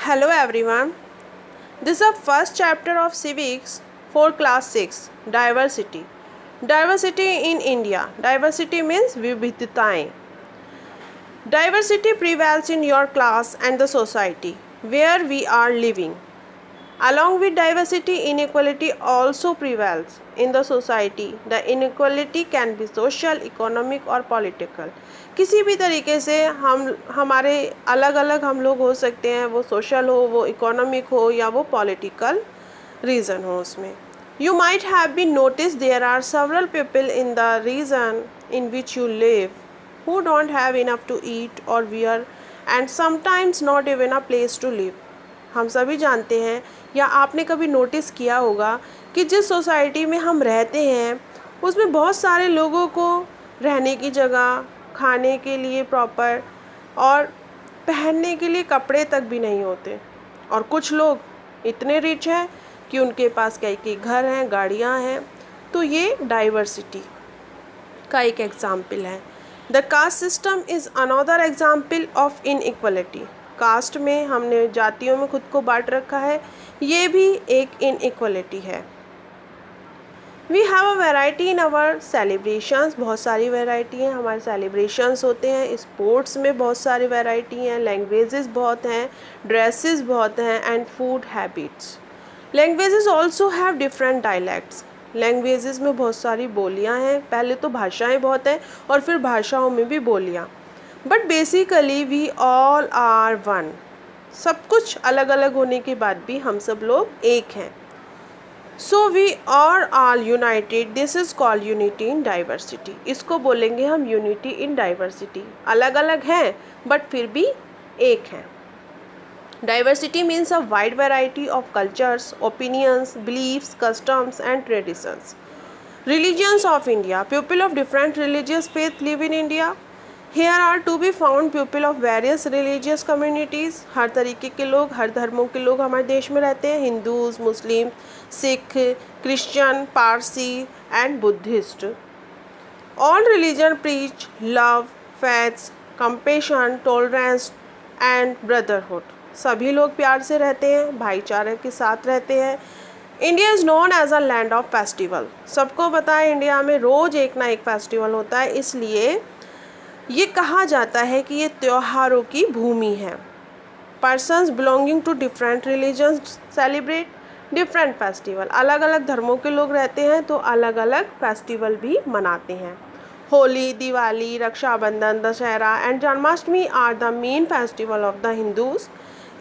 Hello everyone. This is the first chapter of Civics for class 6 Diversity. Diversity in India. Diversity means विविधताएं. Diversity prevails in your class and the society where we are living. Along with diversity, inequality also prevails in the society. The inequality can be social, economic और political. किसी भी तरीके से हमारे अलग अलग हम लोग हो सकते हैं, वो सोशल हो, वो इकोनॉमिक हो या वो पॉलिटिकल रीज़न हो उसमें. You might have been noticed there are several people in the region in which you live who don't have enough to eat or wear and sometimes not even a place to live. हम सभी जानते हैं या आपने कभी notice किया होगा कि जिस सोसाइटी में हम रहते हैं उसमें बहुत सारे लोगों को रहने की जगह, खाने के लिए प्रॉपर और पहनने के लिए कपड़े तक भी नहीं होते. और कुछ लोग इतने रिच हैं कि उनके पास कई घर हैं, गाड़ियां हैं. तो ये डाइवर्सिटी का एक एग्जाम्पल है. The caste system is another example of inequality. Caste में हमने जातियों में खुद को बांट रखा है, ये भी एक इनइक्वलिटी है. We have a variety in our celebrations. बहुत सारी वैरायटी हैं, हमारे सेलिब्रेशंस होते हैं. स्पोर्ट्स में बहुत सारी वैरायटी हैं, लैंग्वेजेस बहुत हैं, ड्रेसेस बहुत हैं and food habits. Languages also have different dialects. Languages में बहुत सारी बोलियां हैं. पहले तो भाषाएं बहुत हैं और फिर भाषाओं में भी बोलियां. But basically we all are one. सब कुछ अलग अलग होने के बाद भी हम सब लोग एक हैं. So we are all united. This is called unity in diversity. इसको बोलेंगे हम यूनिटी इन डाइवर्सिटी. अलग अलग हैं बट फिर भी एक हैं. Diversity means a wide variety of cultures, opinions, beliefs, customs and traditions. Religions of India. People of different religious faith live in India. Here are to be found people of various religious communities. हर तरीके के लोग, हर धर्मों के लोग हमारे देश में रहते हैं. Hindus, Muslim, Sikh, Christian, Parsi and Buddhist. All religion preach love, faith, compassion, tolerance and brotherhood. सभी लोग प्यार से रहते हैं, भाईचारे के साथ रहते हैं. India is known as a land of festival. सबको पता है इंडिया में रोज़ एक ना एक फेस्टिवल होता है, इसलिए ये कहा जाता है कि ये त्योहारों की भूमि है. Persons belonging to different religions celebrate different festival. अलग अलग धर्मों के लोग रहते हैं तो अलग अलग फेस्टिवल भी मनाते हैं. Holi, Diwali, Rakshabandhan, Dussehra and Janmashtami are the main festival of the Hindus.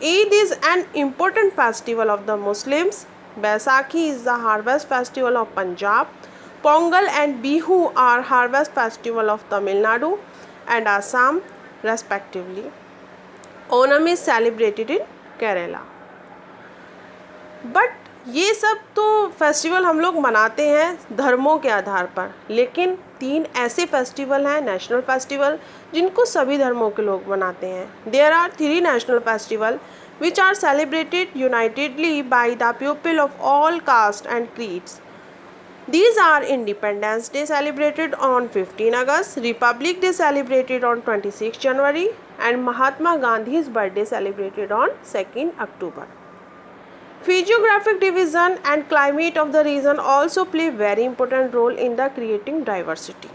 Eid is an important festival of the Muslims. Baisakhi is the harvest festival of Punjab. Pongal and Bihu are harvest festival of Tamil Nadu and Assam respectively. Onam is celebrated in Kerala. But ये सब तो festival हम लोग मनाते हैं धर्मों के आधार पर, लेकिन 3 ऐसे फेस्टिवल हैं नेशनल फेस्टिवल जिनको सभी धर्मों के लोग मनाते हैं. There are 3 national festivals which are celebrated unitedly by the people of all castes and creeds. These are Independence Day celebrated on 15 August, Republic Day celebrated on 26 January and Mahatma Gandhi's birthday celebrated on 2nd October. Physiographic division and climate of the region also play very important role in the creating diversity.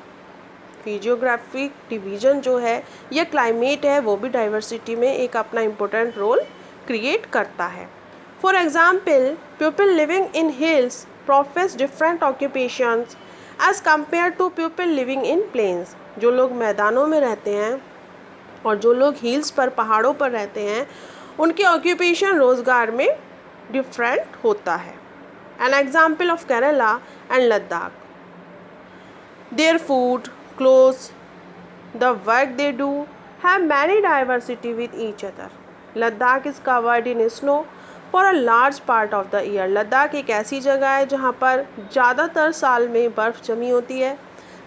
Physiographic division जो है या climate है वो भी diversity में एक अपना important role create करता है. For example, people living in hills profess different occupations as compared to people living in plains. जो लोग मैदानों में रहते हैं और जो लोग हिल्स पर, पहाड़ों पर रहते हैं, उनके ऑक्यूपेशन रोज़गार में डिफरेंट होता है. An example of Kerala and Ladakh. Their food, clothes, the work they do have many diversity with each other. Ladakh is covered in snow for a large part of the year. Ladakh एक ऐसी जगह है जहाँ पर ज़्यादातर साल में बर्फ़ जमी होती है.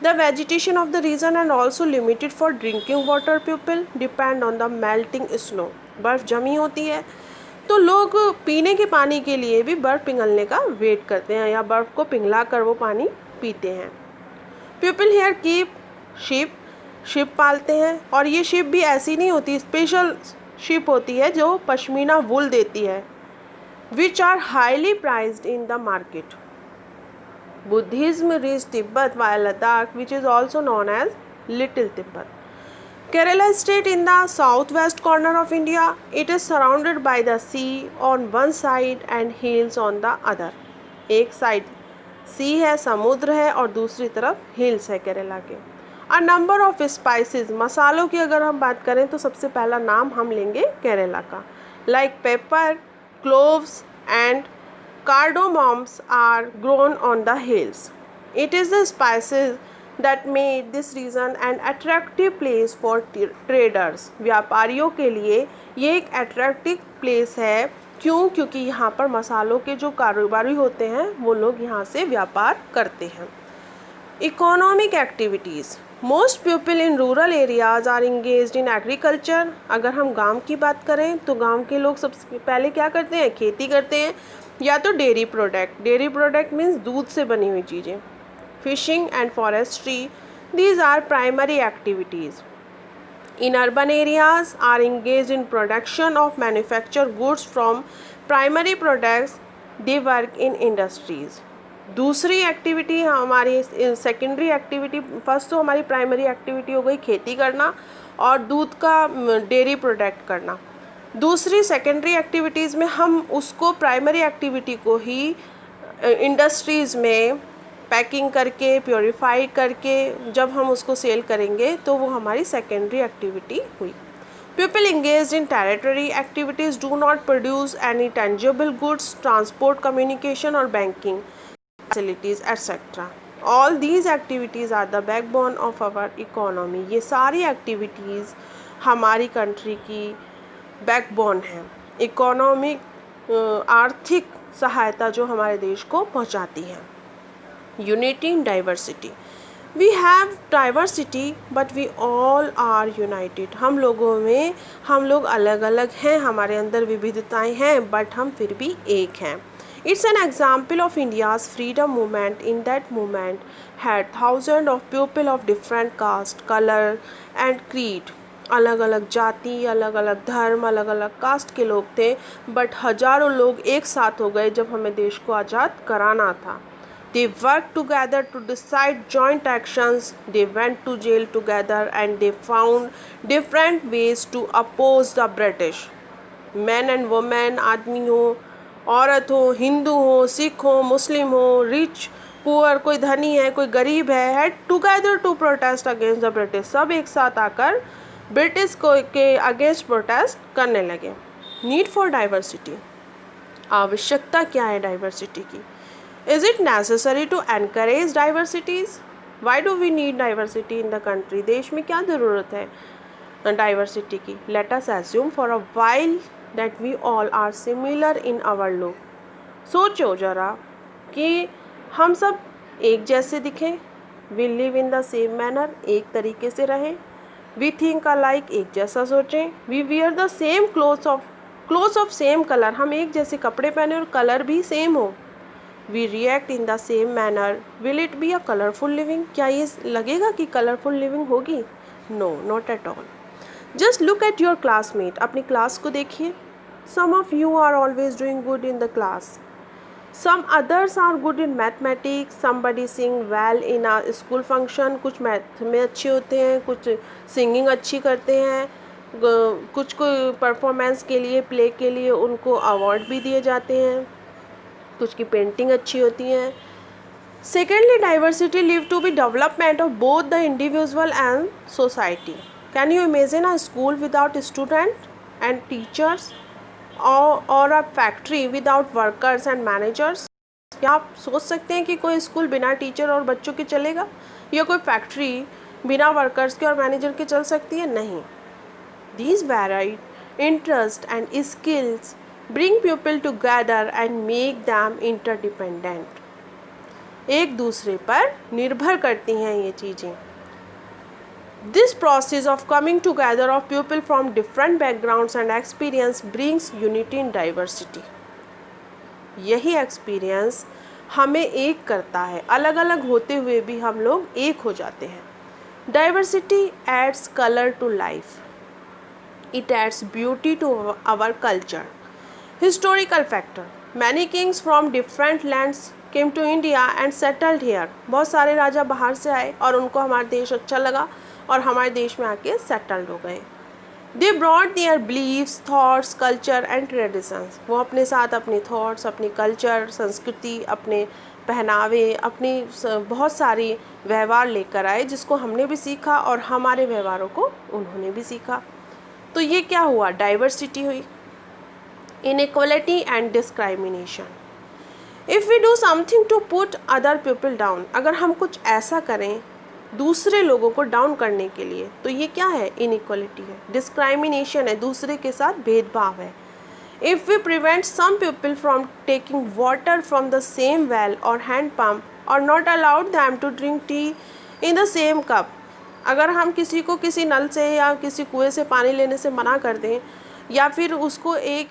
The vegetation of the region and also limited for drinking water. People depend on the melting snow. बर्फ़ जमी होती है तो लोग पीने के पानी के लिए भी बर्फ़ पिघलने का वेट करते हैं या बर्फ़ को पिघला कर वो पानी पीते हैं. पीपल हेयर कीप शिप पालते हैं और ये शिप भी ऐसी नहीं होती, स्पेशल शिप होती है जो पश्मीना वूल देती है, which are highly prized in the market. Buddhism reached Tibet via Ladakh, which is also known as Little Tibet. Kerala state in the southwest corner of India. It is surrounded by the sea on one side and hills on the other. एक side सी है, समुद्र है, और दूसरी तरफ hills है केरला के. A number of spices, मसालों की अगर हम बात करें तो सबसे पहला नाम हम लेंगे केरला का. Like paper, cloves and cardamoms are grown on the hills. It is the spices that made this region an attractive place for traders. व्यापारियों के लिए ये एक अट्रैक्टिव प्लेस है. क्यों? क्योंकि यहाँ पर मसालों के जो कारोबारी होते हैं वो लोग यहाँ से व्यापार करते हैं. Economic activities. Most people in rural areas are engaged in agriculture. अगर हम गांव की बात करें तो गांव के लोग सबसे पहले क्या करते हैं? खेती करते हैं, या तो dairy product. Dairy product means दूध से बनी हुई चीज़ें. Fishing and forestry, these are primary activities. In urban areas are engaged in production of manufacture goods from primary products. They work in industries. दूसरी एक्टिविटी हमारी सेकेंडरी एक्टिविटी, फर्स्ट तो हमारी primary activity हो गई खेती करना और दूध का डेयरी प्रोडक्ट करना. दूसरी सेकेंडरी एक्टिविटीज़ में हम उसको प्राइमरी एक्टिविटी को ही इंडस्ट्रीज़ में पैकिंग करके प्योरीफाई करके जब हम उसको सेल करेंगे तो वो हमारी सेकेंडरी एक्टिविटी हुई. People engaged in territory activities do not produce any tangible goods, transport, communication or banking facilities, etc. All these activities are the backbone of our economy. ये सारी activities हमारी कंट्री की backbone है. Economic आर्थिक सहायता जो हमारे देश को पहुंचाती है. Unity in diversity. We have diversity but we all are united. हम लोग अलग अलग हैं, हमारे अंदर विविधताएं हैं, बट हम फिर भी एक हैं. It's an example of India's freedom movement. In that movement had thousands of people of different caste, color and creed. अलग अलग जाति, अलग अलग धर्म, अलग अलग कास्ट के लोग थे, बट हजारों लोग एक साथ हो गए जब हमें देश को आज़ाद कराना था. They worked together to decide joint actions. They went to jail together and they found different ways to oppose the British. Men and women, आदमी हो, औरत हो, हिंदू हो, सिख हो, मुस्लिम हो, रिच पुअर, कोई धनी है, कोई गरीब है, had together to protest against the British. सब एक साथ आकर ब्रिटिश को के अगेंस्ट प्रोटेस्ट करने लगे. Need for diversity. आवश्यकता क्या है डाइवर्सिटी की? Is it necessary to encourage diversities? Why do we need diversity in the country? देश में क्या ज़रूरत है डाइवर्सिटी की? Let us assume for a while that we all are similar in our look. सोचो ज़रा कि हम सब एक जैसे दिखें. we live in the same manner, एक तरीके से रहें. we think alike, एक जैसा सोचें. we wear the same clothes of same color, हम एक जैसे कपड़े पहने और कलर भी सेम हो. we react in the same manner. will it be a colorful living? क्या ये लगेगा कि कलरफुल लिविंग होगी? no, not at all. Just look at your classmate. अपनी क्लास को देखिए. Some of you are always doing good in the class. Some others are good in mathematics. Somebody sing well in a school function. कुछ math में अच्छे होते हैं, कुछ singing अच्छी करते हैं, कुछ को परफॉर्मेंस के लिए, प्ले के लिए उनको अवार्ड भी दिए जाते हैं, कुछ की पेंटिंग अच्छी होती हैं. Secondly, diversity live to be development of both the individual and society. Can you imagine a school without students and teachers, or a factory without workers and managers? क्या आप सोच सकते हैं कि कोई स्कूल बिना टीचर और बच्चों के चलेगा, या कोई फैक्ट्री बिना वर्कर्स के और मैनेजर के चल सकती है? नहीं. These varied interest and skills bring people together and make them interdependent. एक दूसरे पर निर्भर करती हैं ये चीज़ें. This process of coming together of people from different backgrounds and experience brings unity in diversity. यही एक्सपीरियंस हमें एक करता है. अलग अलग होते हुए भी हम लोग एक हो जाते हैं. Diversity adds color to life. It adds beauty to our culture. Historical factor. Many kings from different lands came to India and settled here. बहुत सारे राजा बाहर से आए और उनको हमारा देश अच्छा लगा और हमारे देश में आके सेटल्ड हो गए. They brought their beliefs, thoughts, culture and traditions. वो अपने साथ अपनी thoughts, अपनी culture, संस्कृति, अपने पहनावे, अपनी बहुत सारी व्यवहार लेकर आए जिसको हमने भी सीखा और हमारे व्यवहारों को उन्होंने भी सीखा. तो ये क्या हुआ? डाइवर्सिटी हुई. Inequality and discrimination. If we do something to put other people down, अगर हम कुछ ऐसा करें दूसरे लोगों को डाउन करने के लिए, तो ये क्या है? इनइक्वलिटी है. डिस्क्राइमिनेशन है, दूसरे के साथ भेदभाव है. If we prevent some people from taking water from the same well or hand pump or not allowed them to drink tea in the same cup, अगर हम किसी को किसी नल से या किसी कुएं से पानी लेने से मना कर दें या फिर उसको एक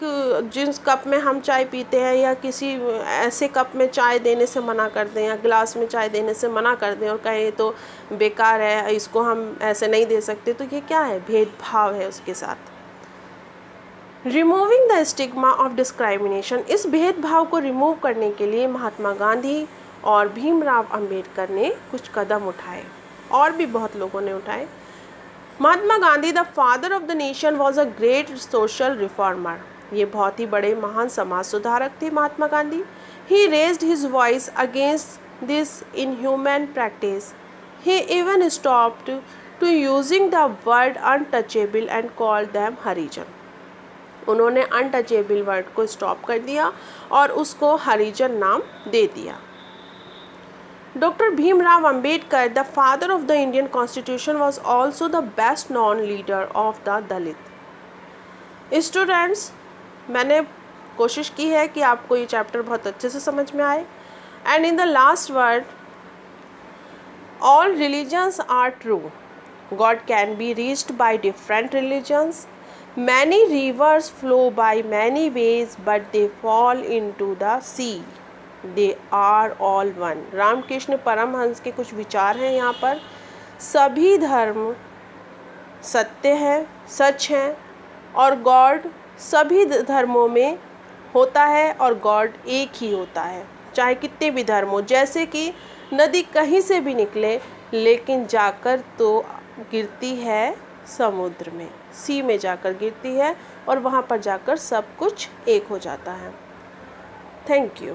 जिस कप में हम चाय पीते हैं या किसी ऐसे कप में चाय देने से मना कर दें या गिलास में चाय देने से मना कर दें और कहें तो बेकार है, इसको हम ऐसे नहीं दे सकते, तो ये क्या है? भेदभाव है उसके साथ. Removing the stigma of discrimination. इस भेदभाव को रिमूव करने के लिए महात्मा गांधी और भीमराव अंबेडकर ने कुछ कदम उठाए और भी बहुत लोगों ने उठाए. Mahatma Gandhi the father of the nation was a great social reformer. ये बहुत ही बड़े महान समाज सुधारक थे Mahatma Gandhi. He raised his voice against this inhuman practice. He even stopped to using the word untouchable and called them Harijan. उन्होंने अनटचेबल वर्ड को स्टॉप कर दिया और उसको हरिजन नाम दे दिया. Dr. Bhimrao Ambedkar, the father of the Indian Constitution, was also the best known leader of the Dalit. Students, मैंने कोशिश की है कि आपको ये चैप्टर बहुत अच्छे से समझ में आए. And in the last word, all religions are true. God can be reached by different religions. Many rivers flow by many ways, but they fall into the sea. They are all one. Ramakrishna Paramahamsa के कुछ विचार हैं यहाँ पर. सभी धर्म सत्य हैं, सच हैं और गॉड सभी धर्मों में होता है और गॉड एक ही होता है, चाहे कितने भी धर्म हो. जैसे कि नदी कहीं से भी निकले लेकिन जाकर तो गिरती है समुद्र में, सी में जाकर गिरती है और वहाँ पर जाकर सब कुछ एक हो जाता है. Thank you.